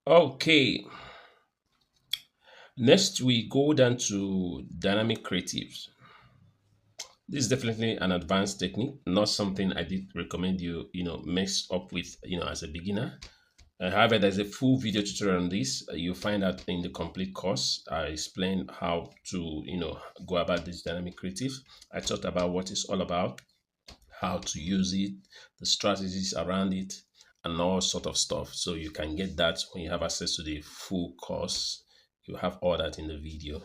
Okay, next we go down to dynamic creatives. This is definitely an advanced technique, not something I did recommend you mess up with, as a beginner. However, there's a full video tutorial on this. You'll find out in the complete course. I explain how to go about this dynamic creative. I talked about what it's all about, how to use it, the strategies around it, and all sort of stuff. So you can get that when you have access to the full course. You have all that in the video.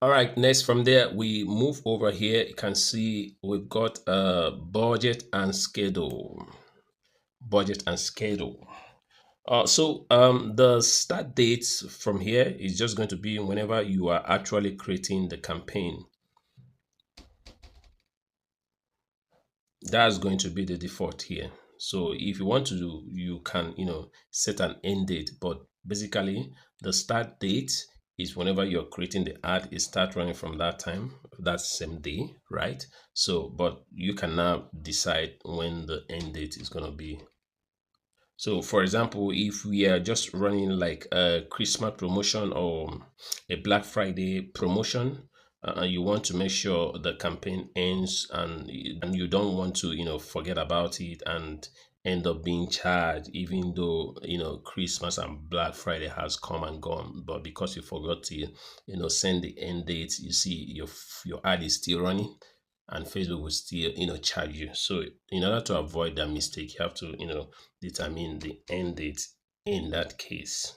All right, next from there, we move over here. You can see we've got a budget and schedule. Budget and schedule. The start dates from here is just going to be whenever you are actually creating the campaign. That's going to be the default here. So if you want to do, you can set an end date, but basically the start date is whenever you're creating the ad, it start running from that time, that same day, right? So, but you can now decide when the end date is going to be. So for example, if we are just running like a Christmas promotion or a Black Friday promotion, and you want to make sure the campaign ends and you don't want to forget about it and end up being charged even though Christmas and Black Friday has come and gone, but because you forgot to send the end date, you see your ad is still running and Facebook will still charge you. So in order to avoid that mistake, you have to determine the end date in that case.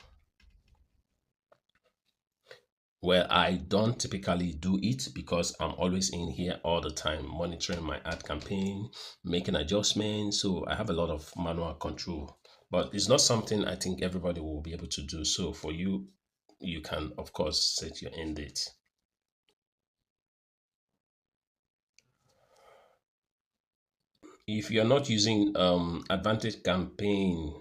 Well, I don't typically do it because I'm always in here all the time monitoring my ad campaign, making adjustments. So I have a lot of manual control, but it's not something I think everybody will be able to do. So for you, you can, of course, set your end date. If you're not using advantage campaign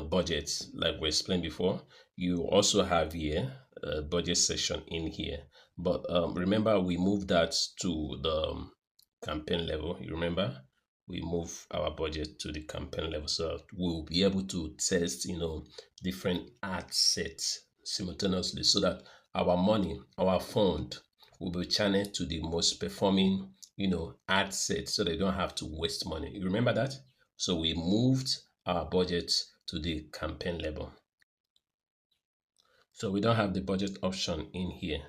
budgets like we explained before, you also have here a budget section in here, but remember we moved that to the campaign level. You remember we move our budget to the campaign level, so we'll be able to test different ad sets simultaneously, so that our money, our fund, will be channeled to the most performing ad set, so they don't have to waste money. You remember that? So we moved our budget to the campaign level. So we don't have the budget option in here.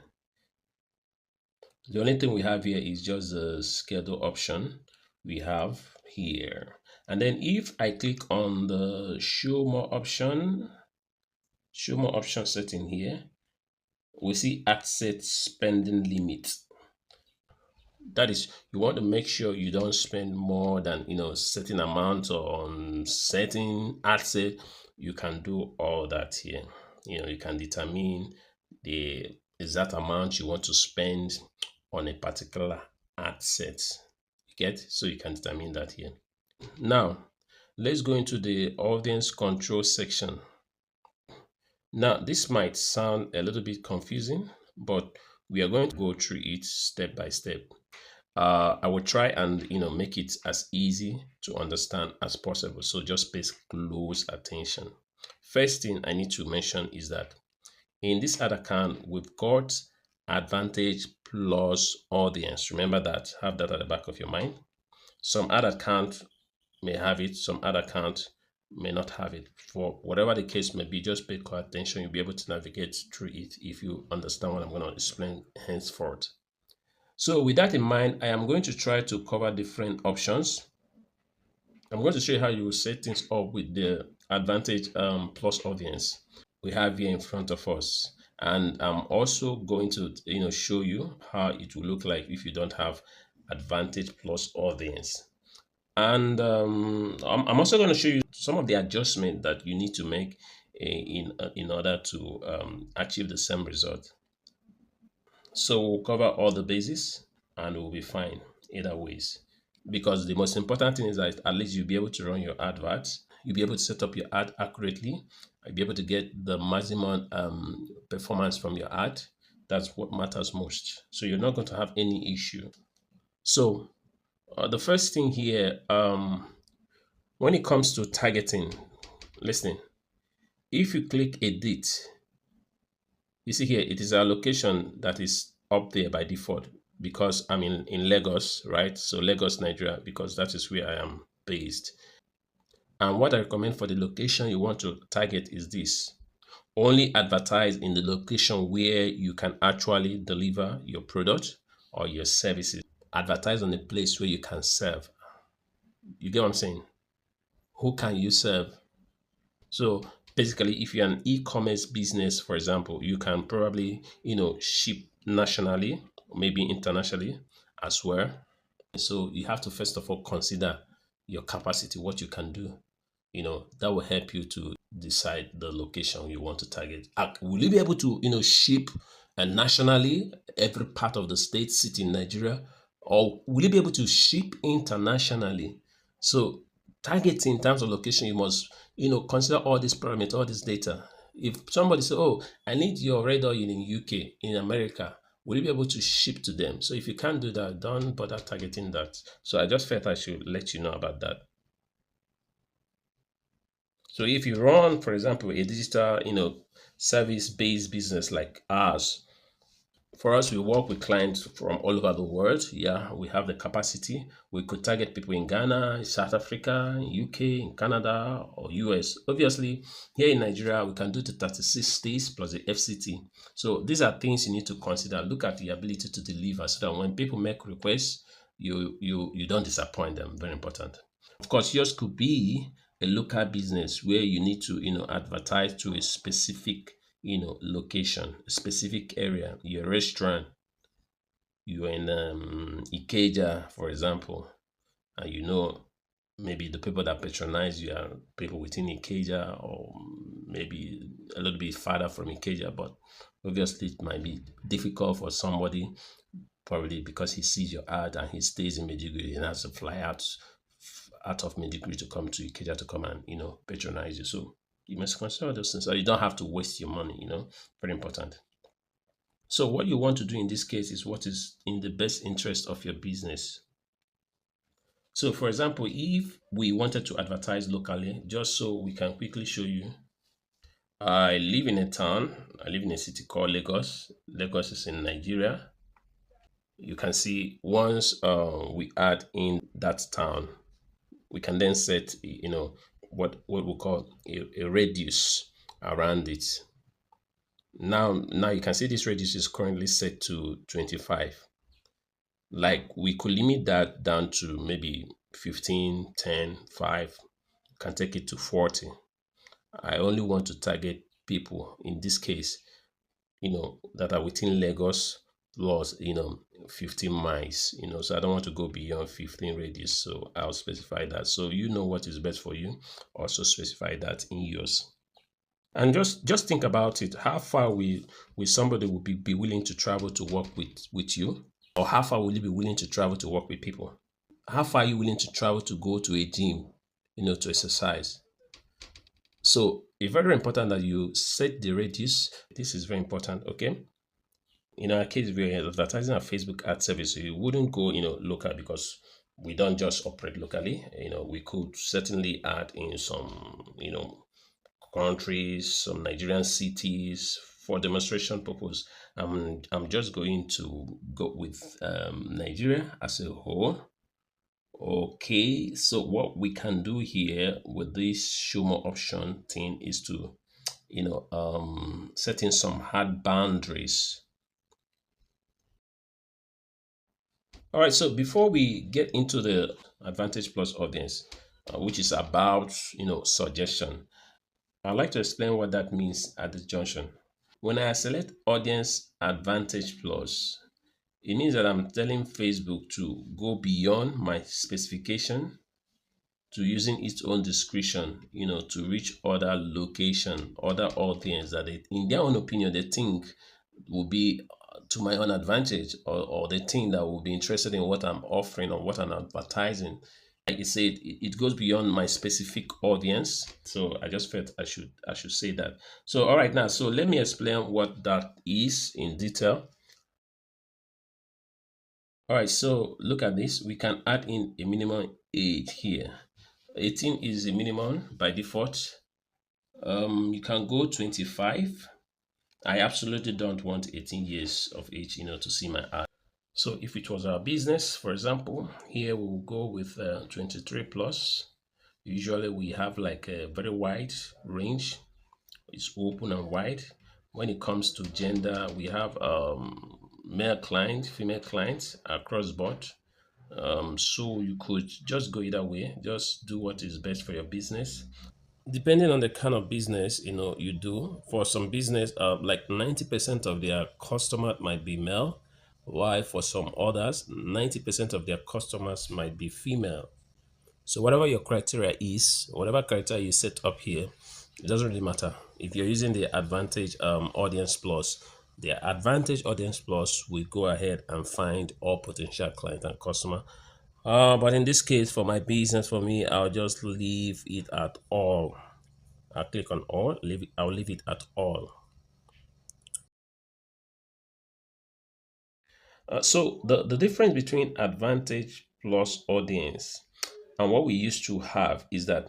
The only thing we have here is just the schedule option we have here. And then if I click on the show more option setting here, we see ad set spending limit. That is, you want to make sure you don't spend more than certain amount on certain asset. You can do all that here. You can determine the exact amount you want to spend on a particular ad set. You get? So you can determine that here. Now let's go into the audience control section. Now this might sound a little bit confusing, but we are going to go through it step by step. I will try and make it as easy to understand as possible. So just pay close attention. First thing I need to mention is that in this ad account, we've got advantage plus audience. Remember that, have that at the back of your mind. Some ad account may have it, some ad account may not have it. For whatever the case may be, just pay close attention. You'll be able to navigate through it if you understand what I'm going to explain henceforth. So with that in mind, I am going to try to cover different options. I'm going to show you how you will set things up with the advantage plus audience we have here in front of us. And I'm also going to show you how it will look like if you don't have advantage plus audience. And I'm also going to show you some of the adjustment that you need to make in order to achieve the same result. So we'll cover all the bases and we'll be fine either ways. Because the most important thing is that at least you'll be able to run your adverts, you'll be able to set up your ad accurately, you'll be able to get the maximum performance from your ad. That's what matters most. So you're not going to have any issue. So the first thing here, when it comes to targeting, listening, If you click edit, you see here, it is a location that is up there by default because I'm in Lagos, right? So Lagos, Nigeria, because that is where I am based. And what I recommend for the location you want to target is this. Only advertise in the location where you can actually deliver your product or your services. Advertise on the place where you can serve. You get what I'm saying? Who can you serve? So basically, if you're an e-commerce business, for example, you can probably, ship nationally, maybe internationally as well. So you have to first of all consider your capacity, what you can do. That will help you to decide the location you want to target. Will you be able to, ship nationally every part of the state, city in Nigeria, or will you be able to ship internationally? So targeting in terms of location, you must, consider all these parameters, all this data. If somebody say, "Oh, I need your red oil in UK, in America," will you be able to ship to them? So if you can't do that, don't bother targeting that. So I just felt I should let you know about that. So if you run, for example, a digital, service-based business like ours, for us, we work with clients from all over the world. Yeah, we have the capacity. We could target people in Ghana, South Africa, UK, in Canada, or US. Obviously, here in Nigeria, we can do the 36 states plus the FCT. So these are things you need to consider. Look at the ability to deliver so that when people make requests, you don't disappoint them. Very important. Of course, yours could be a local business where you need to, advertise to a specific, location, a specific area. Your restaurant, you're in Ikeja, for example, and maybe the people that patronize you are people within Ikeja or maybe a little bit farther from Ikeja, but obviously it might be difficult for somebody probably because he sees your ad and he stays in Medjugorje and has to fly out of Medjugorje to come to Ikeja to come and patronize you. So you must consider those things so you don't have to waste your money. Very important. So what you want to do in this case is what is in the best interest of your business. So for example, if we wanted to advertise locally, just so we can quickly show you, I live in a town. I live in a city called Lagos. Lagos is in Nigeria. You can see once we add in that town, we can then set what we call a radius around it. Now you can see this radius is currently set to 25. Like we could limit that down to maybe 15, 10, 5. Can take it to 40. I only want to target people in this case, that are within Lagos plus, 15 miles, so I don't want to go beyond 15 radius. So I'll specify that. So what is best for you. Also specify that in yours. And just think about it. How far will somebody will be willing to travel to work with you? Or how far will you be willing to travel to work with people? How far are you willing to travel to go to a gym, to exercise? So it's very important that you set the radius. This is very important, okay? In our case, we're advertising a Facebook ad service. So you wouldn't go, local because we don't just operate locally. We could certainly add in some, countries, some Nigerian cities for demonstration purpose. I'm just going to go with Nigeria as a whole. Okay, so what we can do here with this show more option thing is to, set in some hard boundaries. All right, so before we get into the Advantage Plus audience, which is about, suggestion, I'd like to explain what that means at this junction. When I select Audience Advantage Plus, it means that I'm telling Facebook to go beyond my specification to using its own discretion, to reach other location, other audience that they, in their own opinion, they think will be to my own advantage, or they think that will be interested in what I'm offering or what I'm advertising. Like I said, it goes beyond my specific audience. So I just felt I should say that. So all right now, so let me explain what that is in detail. All right, so look at this. We can add in a minimum age here. 18 is the minimum by default. You can go 25. I absolutely don't want 18 years of age, to see my ad. So if it was our business, for example, here we will go with 23 plus. Usually we have like a very wide range. It's open and wide. When it comes to gender, we have male client, female clients across board. So you could just go either way. Just do what is best for your business. Depending on the kind of business you do, for some business, like 90% of their customer might be male, while for some others 90% of their customers might be female. So whatever your criteria is, whatever criteria you set up here, it doesn't really matter. If you're using the Advantage Audience Plus, the Advantage Audience Plus will go ahead and find all potential client and customer. But in this case, for my business, for me, I'll just leave it at all. I'll click on all, I'll leave it at all. So the difference between Advantage Plus Audience and what we used to have is that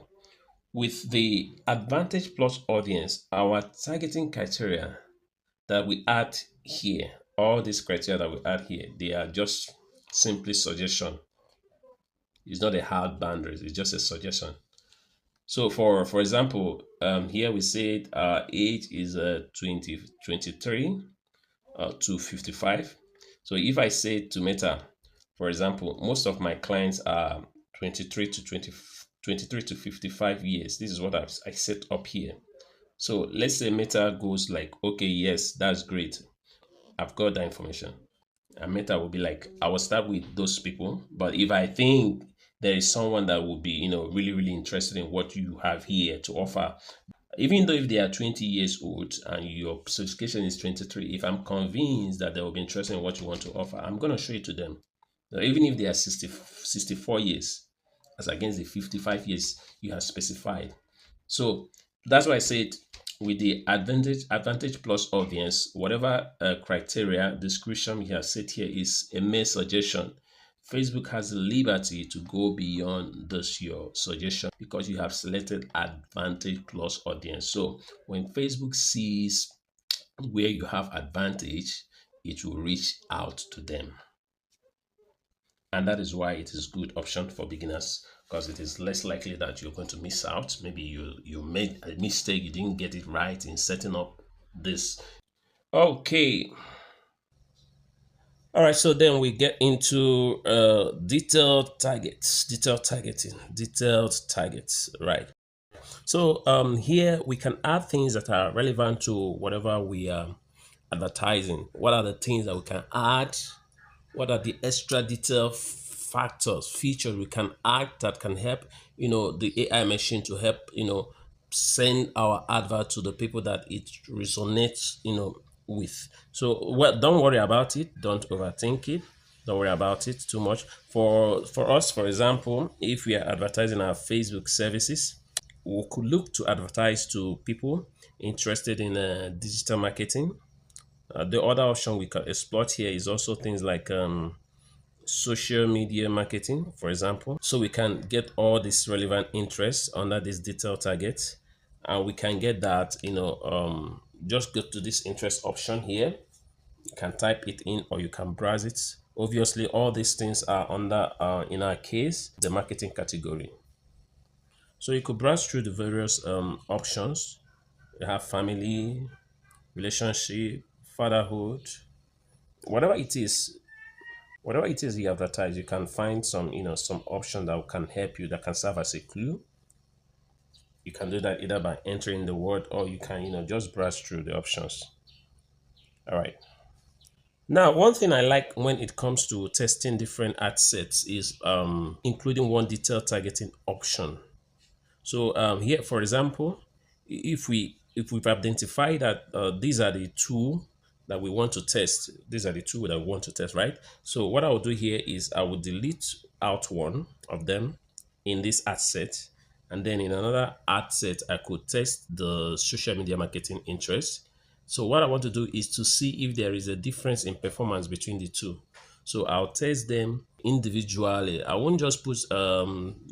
with the Advantage Plus Audience, our targeting criteria that we add here, all these criteria that we add here, they are just simply suggestion. It's not a hard boundaries, it's just a suggestion. So for example, here we said age is 23 to 55. So if I say to Meta, for example, most of my clients are 23 to 20, 23 to 55 years. This is what I set up here. So let's say Meta goes like, okay, yes, that's great. I've got that information. And Meta will be like, I will start with those people. But if I think there is someone that will be, really, really interested in what you have here to offer, even though if they are 20 years old and your certification is 23, if I'm convinced that they will be interested in what you want to offer, I'm going to show it to them. Now, even if they are 64 years, as against the 55 years you have specified. So that's why I said with the Advantage Plus audience, whatever criteria description we have set here is a mere suggestion. Facebook has the liberty to go beyond this your suggestion because you have selected Advantage Plus audience. So when Facebook sees where you have advantage, it will reach out to them. And that is why it is good option for beginners because it is less likely that you're going to miss out. Maybe you made a mistake, you didn't get it right in setting up this. Okay. All right, so then we get into detailed targets, detailed targets, right? So here we can add things that are relevant to whatever we are advertising. What are the things that we can add? What are the extra detail factors, features we can add that can help, the AI machine to help, send our advert to the people that it resonates, with. So well, don't worry about it. Don't overthink it. Don't worry about it too much. For us, for example, if we are advertising our Facebook services, we could look to advertise to people interested in digital marketing. The other option we can exploit here is also things like social media marketing, for example. So we can get all these relevant interests under this detailed target, and we can get that, just go to this interest option here. You can type it in or you can browse it. Obviously, all these things are under, in our case, the marketing category. So you could browse through the various options. You have family, relationship, fatherhood, whatever it is, whatever it is you advertise, you can find some, some option that can help you, that can serve as a clue. You can do that either by entering the word or you can, just browse through the options. All right. Now, one thing I like when it comes to testing different ad sets is including one detailed targeting option. So here, for example, if we've identified that these are the two that we want to test, these are the two that we want to test, right? So what I will do here is I will delete out one of them in this ad set, and then in another ad set I could test the social media marketing interest. So what I want to do is to see if there is a difference in performance between the two. So I'll test them individually. I won't just put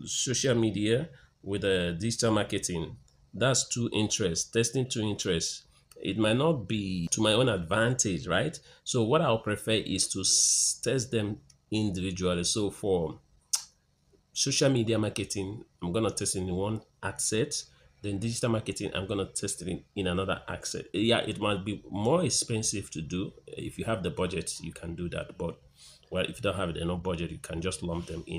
social media with digital marketing That's two interests, testing two interests. It might not be to my own advantage, right? So what I'll prefer is to test them individually. So for social media marketing, I'm gonna test it in one ad set. Then digital marketing, I'm gonna test it in another ad set. Yeah, it might be more expensive to do. If you have the budget, you can do that. But well, if you don't have enough budget, you can just lump them in